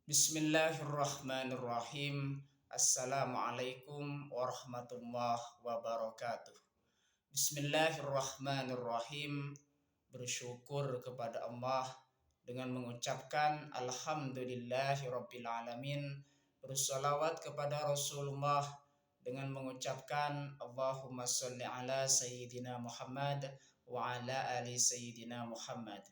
Bismillahirrahmanirrahim. Assalamualaikum warahmatullahi wabarakatuh. Bismillahirrahmanirrahim. Bersyukur kepada Allah dengan mengucapkan Alhamdulillahirabbil alamin. Bersalawat kepada Rasulullah dengan mengucapkan Allahumma sholli ala sayyidina Muhammad wa ala ali sayyidina Muhammad.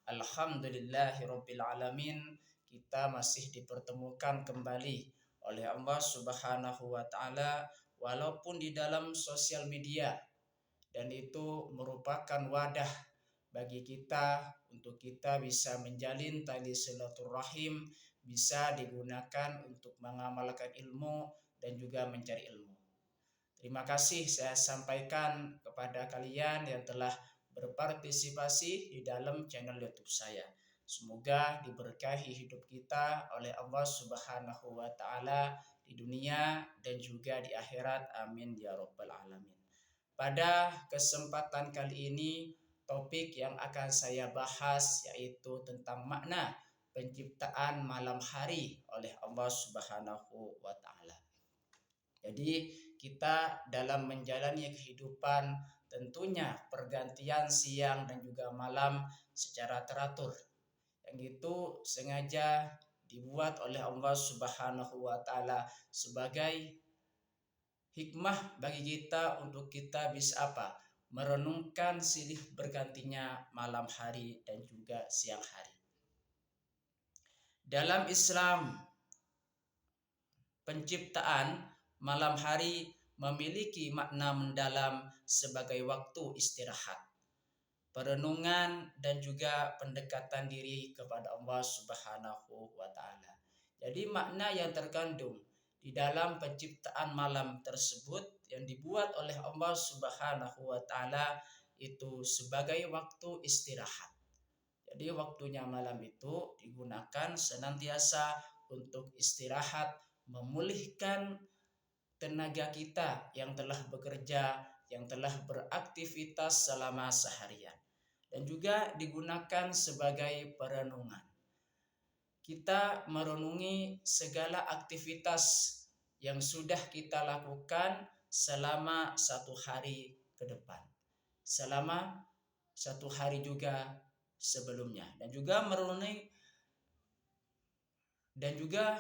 Alhamdulillahirabbil alamin. Kita masih dipertemukan kembali oleh Allah Subhanahu wa taala walaupun di dalam sosial media, dan itu merupakan wadah bagi kita untuk kita bisa menjalin tali silaturahim, bisa digunakan untuk mengamalkan ilmu dan juga mencari ilmu. Terima kasih saya sampaikan kepada kalian yang telah berpartisipasi di dalam channel YouTube saya. Semoga diberkahi hidup kita oleh Allah Subhanahu wa taala di dunia dan juga di akhirat. Amin ya rabbal alamin. Pada kesempatan kali ini, topik yang akan saya bahas yaitu tentang makna penciptaan malam hari oleh Allah Subhanahu wa taala. Jadi kita dalam menjalani kehidupan tentunya pergantian siang dan juga malam secara teratur. Yang itu sengaja dibuat oleh Allah Subhanahu wa taala sebagai hikmah bagi kita untuk kita bisa apa? Merenungkan silih bergantinya malam hari dan juga siang hari. Dalam Islam, penciptaan malam hari memiliki makna mendalam sebagai waktu istirahat, perenungan dan juga pendekatan diri kepada Allah Subhanahu wa taala. Jadi makna yang terkandung di dalam penciptaan malam tersebut yang dibuat oleh Allah Subhanahu wa taala itu sebagai waktu istirahat. Jadi waktunya malam itu digunakan senantiasa untuk istirahat, memulihkan tenaga kita yang telah bekerja, yang telah beraktivitas selama seharian, dan juga digunakan sebagai perenungan. Kita merenungi segala aktivitas yang sudah kita lakukan selama satu hari ke depan, selama satu hari juga sebelumnya, dan juga merenungi dan juga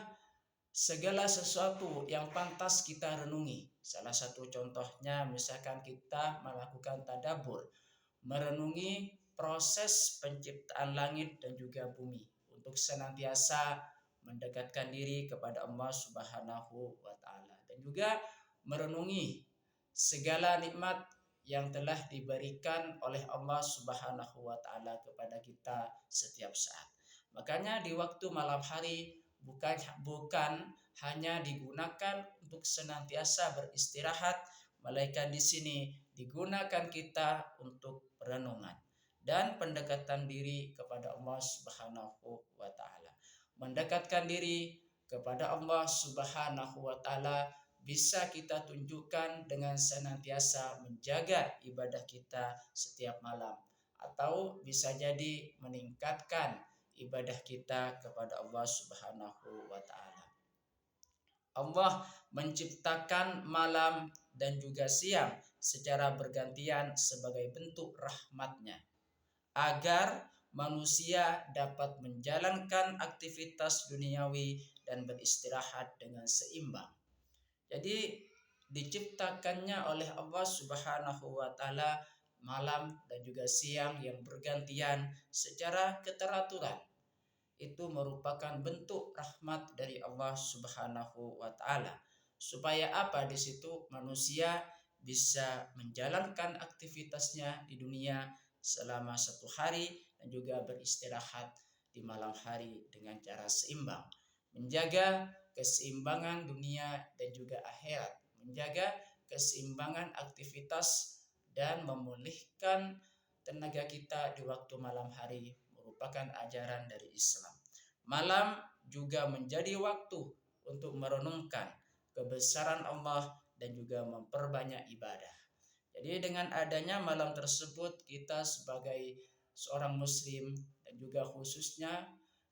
segala sesuatu yang pantas kita renungi. Salah satu contohnya misalkan kita melakukan tadabbur, merenungi proses penciptaan langit dan juga bumi untuk senantiasa mendekatkan diri kepada Allah Subhanahu wa taala, dan juga merenungi segala nikmat yang telah diberikan oleh Allah Subhanahu wa taala kepada kita setiap saat. Makanya di waktu malam hari bukan hanya digunakan untuk senantiasa beristirahat, melainkan di sini digunakan kita untuk perenungan dan pendekatan diri kepada Allah Subhanahu wa taala. Mendekatkan diri kepada Allah Subhanahu wa taala bisa kita tunjukkan dengan senantiasa menjaga ibadah kita setiap malam, atau bisa jadi meningkatkan ibadah kita kepada Allah Subhanahu wa taala. Allah menciptakan malam dan juga siang secara bergantian sebagai bentuk rahmat-Nya agar manusia dapat menjalankan aktivitas duniawi dan beristirahat dengan seimbang. Jadi diciptakannya oleh Allah Subhanahu wa taala malam dan juga siang yang bergantian secara keteraturan. Itu merupakan bentuk rahmat dari Allah Subhanahu wa taala. Supaya apa? Di situ manusia bisa menjalankan aktivitasnya di dunia selama satu hari dan juga beristirahat di malam hari dengan cara seimbang. Menjaga keseimbangan dunia dan juga akhirat, menjaga keseimbangan aktivitas dan memulihkan tenaga kita di waktu malam hari merupakan ajaran dari Islam. Malam juga menjadi waktu untuk merenungkan kebesaran Allah dan juga memperbanyak ibadah. Jadi dengan adanya malam tersebut, kita sebagai seorang muslim dan juga khususnya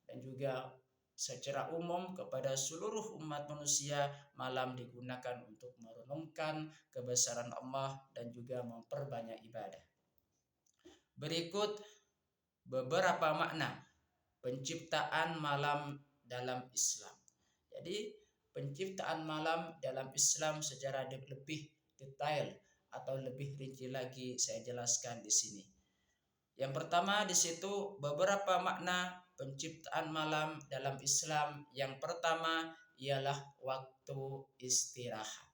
dan juga secara umum kepada seluruh umat manusia, malam digunakan untuk merenungkan kebesaran Allah dan juga memperbanyak ibadah. Berikut beberapa makna penciptaan malam dalam Islam. Jadi, penciptaan malam dalam Islam secara lebih detail atau lebih rinci lagi saya jelaskan di sini. Yang pertama di situ beberapa makna penciptaan malam dalam Islam. Yang pertama ialah waktu istirahat.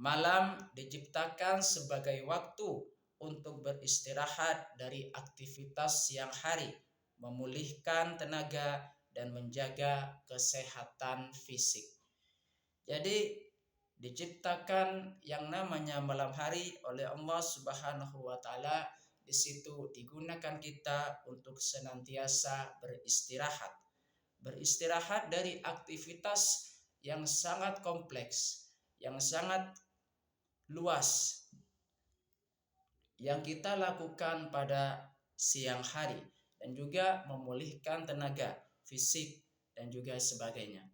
Malam diciptakan sebagai waktu untuk beristirahat dari aktivitas siang hari, memulihkan tenaga dan menjaga kesehatan fisik. Jadi diciptakan yang namanya malam hari oleh Allah Subhanahu wa taala, di situ digunakan kita untuk senantiasa beristirahat. Beristirahat dari aktivitas yang sangat kompleks, yang sangat luas yang kita lakukan pada siang hari, dan juga memulihkan tenaga fisik dan juga sebagainya.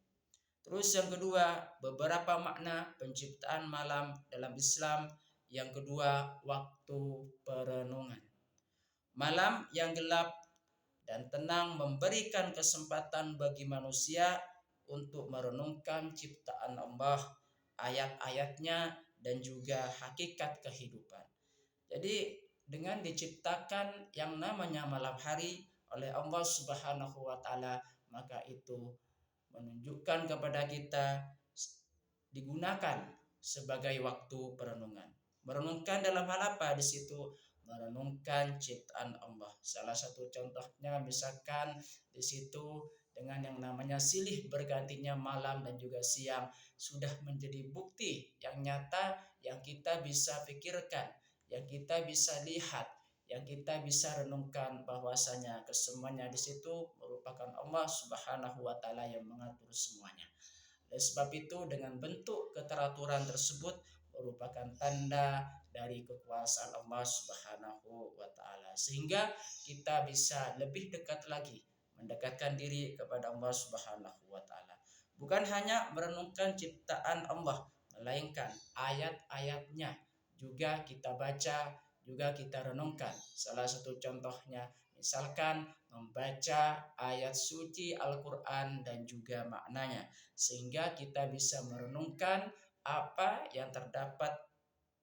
Terus yang kedua, beberapa makna penciptaan malam dalam Islam. Yang kedua, waktu perenungan. Malam yang gelap dan tenang memberikan kesempatan bagi manusia untuk merenungkan ciptaan Allah, ayat-ayatnya, dan juga hakikat kehidupan. Jadi dengan diciptakan yang namanya malam hari oleh Allah Subhanahu wa taala, maka itu menunjukkan kepada kita digunakan sebagai waktu perenungan. Merenungkan dalam hal apa di situ? Merenungkan ciptaan Allah. Salah satu contohnya misalkan di situ dengan yang namanya silih bergantinya malam dan juga siang sudah menjadi bukti yang nyata yang kita bisa pikirkan, yang kita bisa lihat, yang kita bisa renungkan bahwasanya kesemuanya di situ merupakan Allah Subhanahu wa taala yang mengatur semuanya. Oleh sebab itu dengan bentuk keteraturan tersebut merupakan tanda dari kekuasaan Allah Subhanahu wa taala, sehingga kita bisa lebih dekat lagi mendekatkan diri kepada Allah Subhanahu wa taala. Bukan hanya merenungkan ciptaan Allah, melainkan ayat-ayatnya juga kita baca, juga kita renungkan. Salah satu contohnya misalkan membaca ayat suci Al-Quran dan juga maknanya, sehingga kita bisa merenungkan apa yang terdapat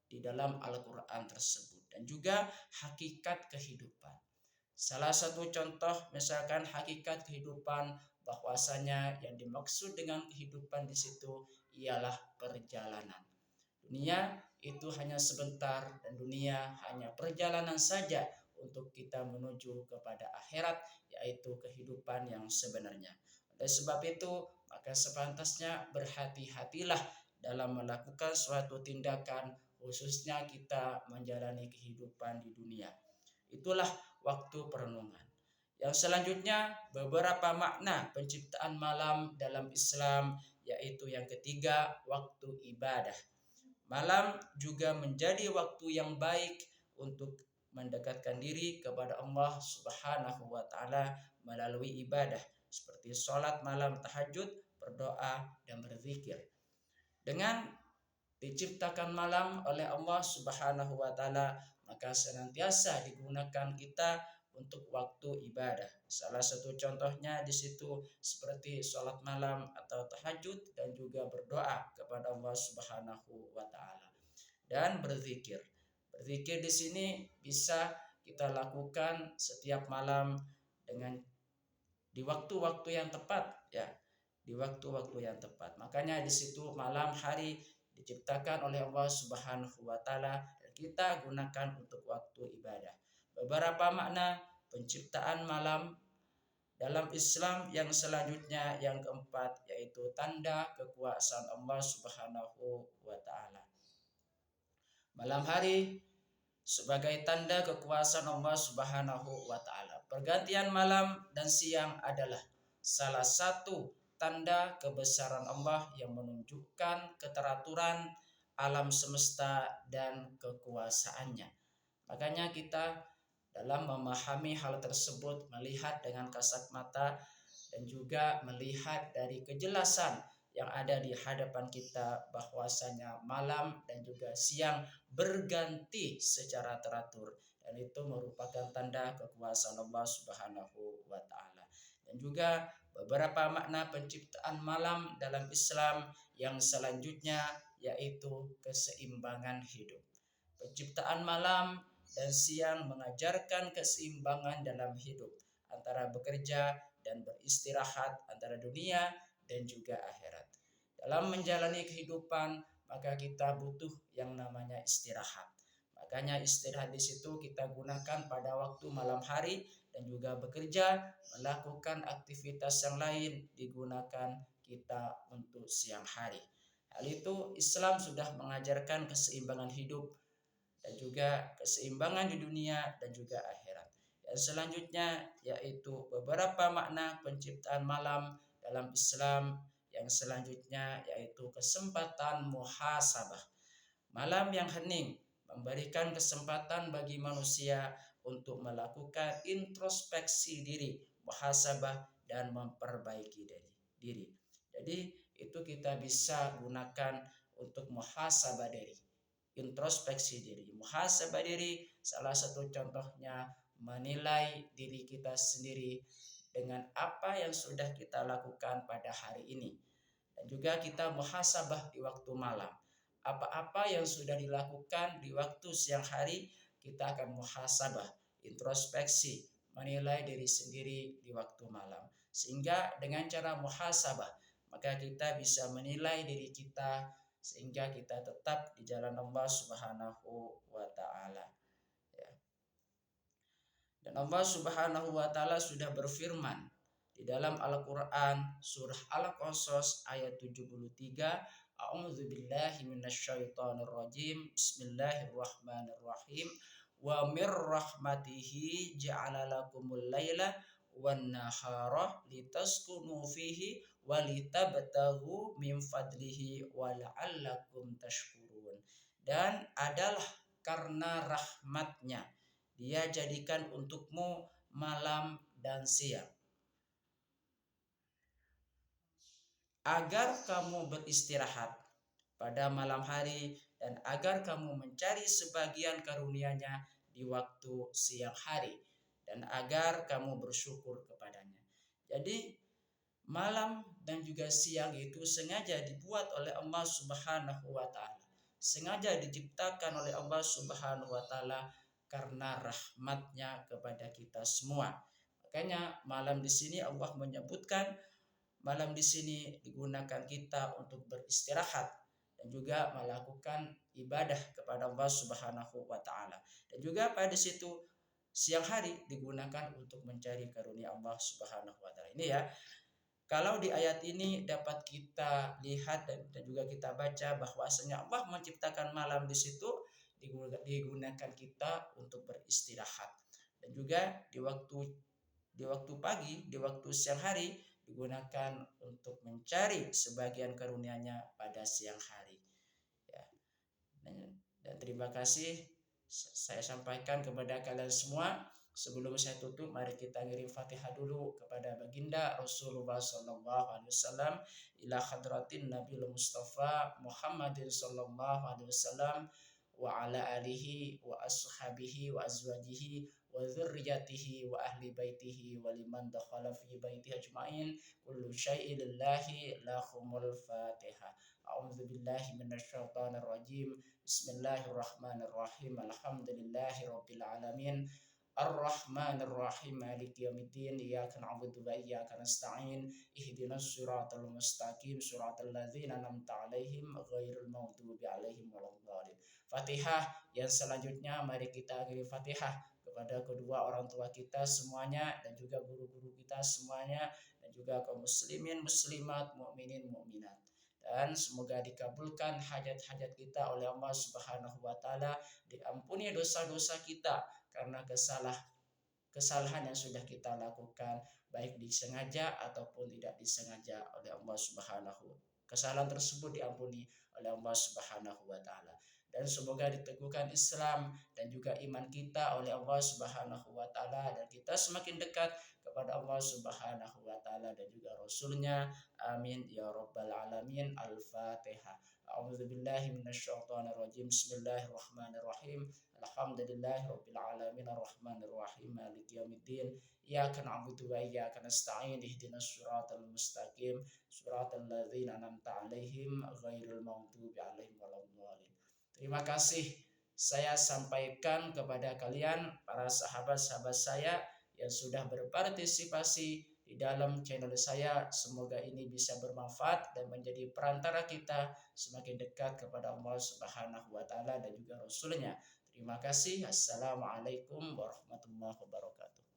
di dalam Al-Quran tersebut dan juga hakikat kehidupan. Salah satu contoh misalkan hakikat kehidupan, bahwasanya yang dimaksud dengan kehidupan di situ ialah perjalanan. Dunia itu hanya sebentar dan dunia hanya perjalanan saja untuk kita menuju kepada akhirat, yaitu kehidupan yang sebenarnya. Oleh sebab itu, maka sepantasnya berhati-hatilah dalam melakukan suatu tindakan, khususnya kita menjalani kehidupan di dunia. Itulah waktu perenungan. Yang selanjutnya, beberapa makna penciptaan malam dalam Islam, yaitu yang ketiga, waktu ibadah. Malam juga menjadi waktu yang baik untuk mendekatkan diri kepada Allah Subhanahu wa taala melalui ibadah seperti sholat malam, tahajud, berdoa, dan berzikir. Dengan diciptakan malam oleh Allah Subhanahu wa taala, maka senantiasa digunakan kita untuk waktu ibadah. Salah satu contohnya di situ seperti sholat malam atau tahajud dan juga berdoa kepada Allah Subhanahu wa taala dan berzikir. Berzikir di sini bisa kita lakukan setiap malam dengan di waktu-waktu yang tepat, ya, di waktu-waktu yang tepat. Makanya di situ malam hari diciptakan oleh Allah Subhanahu wa taala dan kita gunakan untuk waktu ibadah. Beberapa makna penciptaan malam dalam Islam yang selanjutnya, yang keempat, yaitu tanda kekuasaan Allah Subhanahu wa taala. Malam hari sebagai tanda kekuasaan Allah Subhanahu wa taala. Pergantian malam dan siang adalah salah satu tanda kebesaran Allah yang menunjukkan keteraturan alam semesta dan kekuasaannya. Makanya kita dalam memahami hal tersebut melihat dengan kasat mata dan juga melihat dari kejelasan yang ada di hadapan kita bahwasanya malam dan juga siang berganti secara teratur, dan itu merupakan tanda kekuasaan Allah Subhanahu wa taala. Dan juga beberapa makna penciptaan malam dalam Islam yang selanjutnya yaitu keseimbangan hidup. Penciptaan malam dan siang mengajarkan keseimbangan dalam hidup antara bekerja dan beristirahat, antara dunia dan juga akhirat. Dalam menjalani kehidupan, maka kita butuh yang namanya istirahat. Makanya istirahat di situ kita gunakan pada waktu malam hari, dan juga bekerja, melakukan aktivitas yang lain digunakan kita untuk siang hari. Hal itu Islam sudah mengajarkan keseimbangan hidup dan juga keseimbangan di dunia dan juga akhirat. Dan selanjutnya yaitu beberapa makna penciptaan malam dalam Islam yang selanjutnya yaitu kesempatan muhasabah. Malam yang hening memberikan kesempatan bagi manusia untuk melakukan introspeksi diri, muhasabah dan memperbaiki diri. Jadi itu kita bisa gunakan untuk muhasabah diri, introspeksi diri. Muhasabah diri salah satu contohnya menilai diri kita sendiri dengan apa yang sudah kita lakukan pada hari ini. Dan juga kita muhasabah di waktu malam. Apa-apa yang sudah dilakukan di waktu siang hari, kita akan muhasabah, introspeksi, menilai diri sendiri di waktu malam. Sehingga dengan cara muhasabah, maka kita bisa menilai diri kita sehingga kita tetap di jalan Allah Subhanahu wa taala. Ya. Dan Allah Subhanahu wa taala sudah berfirman di dalam Al-Qur'an surah Al-Qasas ayat 73, A'udzu billahi minasyaitonir rajim. Bismillahirrahmanirrahim. Wa mir rahmatihi ja'ala lakumul laila wan nahara litaskunu fihi walitabtaghu min fadlihi wala'allakum tashkurun. Dan adalah karena rahmatnya Dia jadikan untukmu malam dan siang agar kamu beristirahat pada malam hari dan agar kamu mencari sebagian karunia-Nya di waktu siang hari dan agar kamu bersyukur kepadanya. Jadi malam dan juga siang itu sengaja dibuat oleh Allah Subhanahu wa taala. Sengaja diciptakan oleh Allah Subhanahu wa taala karena rahmatnya kepada kita semua. Makanya malam di sini Allah menyebutkan malam di sini digunakan kita untuk beristirahat dan juga melakukan ibadah kepada Allah Subhanahu wa taala. Dan juga pada situ siang hari digunakan untuk mencari karunia Allah Subhanahu wa taala. Ini ya. Kalau di ayat ini dapat kita lihat dan juga kita baca bahwasanya Allah menciptakan malam di situ digunakan kita untuk beristirahat. Dan juga di waktu pagi, di waktu siang hari digunakan untuk mencari sebagian karunia-Nya pada siang hari. Ya. Dan terima kasih saya sampaikan kepada kalian semua. Sebelum saya tutup, mari kita ngirim Fatihah dulu kepada baginda Rasulullah sallallahu alaihi wasallam, ila hadratin Nabil Mustafa Muhammadin sallallahu alaihi wasallam wa ala alihi wa ashabihi wa azwajihi wa dzurriyyatihi wa ahli baitihi wa liman dakhala fi baitihi ajmain. Kullu syai'in lillahi lahumul Fatihah. A'udzu billahi minasyaitonir rajim. Bismillahirrahmanirrahim. Alhamdulillahi rabbil alamin. Ar-Rahmanir Rahim. Maliki yaumiddin. Iyyaka na'budu wa iyyaka nasta'in. Ihdinas siratal mustaqim. Siratal ladzina an'amta 'alaihim ghairil maghdubi 'alaihim waladdallin. Fatihah yang selanjutnya mari kita akhiri Fatihah kepada kedua orang tua kita semuanya dan juga guru-guru kita semuanya dan juga kaum muslimin muslimat mukminin mukminat. Dan semoga dikabulkan hajat-hajat kita oleh Allah Subhanahu wa taala, diampuni dosa-dosa kita karena kesalahan yang sudah kita lakukan baik disengaja ataupun tidak disengaja oleh Allah Subhanahu. Kesalahan tersebut diampuni oleh Allah Subhanahu wa taala. Dan semoga diteguhkan Islam dan juga iman kita oleh Allah Subhanahu wa taala dan kita semakin dekat kepada Allah Subhanahu wa taala dan juga rasulnya. Amin ya rabbal alamin. Al-Fatihah. A'udzubillahi minasyaitonirrajim. Bismillahirrahmanirrahim. Alhamdulillahi rabbil alamin arrahmanir rahim maliki yaumiddin. Iyyaka na'budu wa iyyaka nasta'in. Ihdinas siratal mustaqim. Siratal ladzina an'amta 'alaihim ghairil maghdubi 'alaihim waladdallin. Terima kasih saya sampaikan kepada kalian para sahabat-sahabat saya yang sudah berpartisipasi di dalam channel saya. Semoga ini bisa bermanfaat dan menjadi perantara kita semakin dekat kepada Allah Subhanahu wa taala dan juga rasulnya. Terima kasih. Assalamualaikum warahmatullahi wabarakatuh.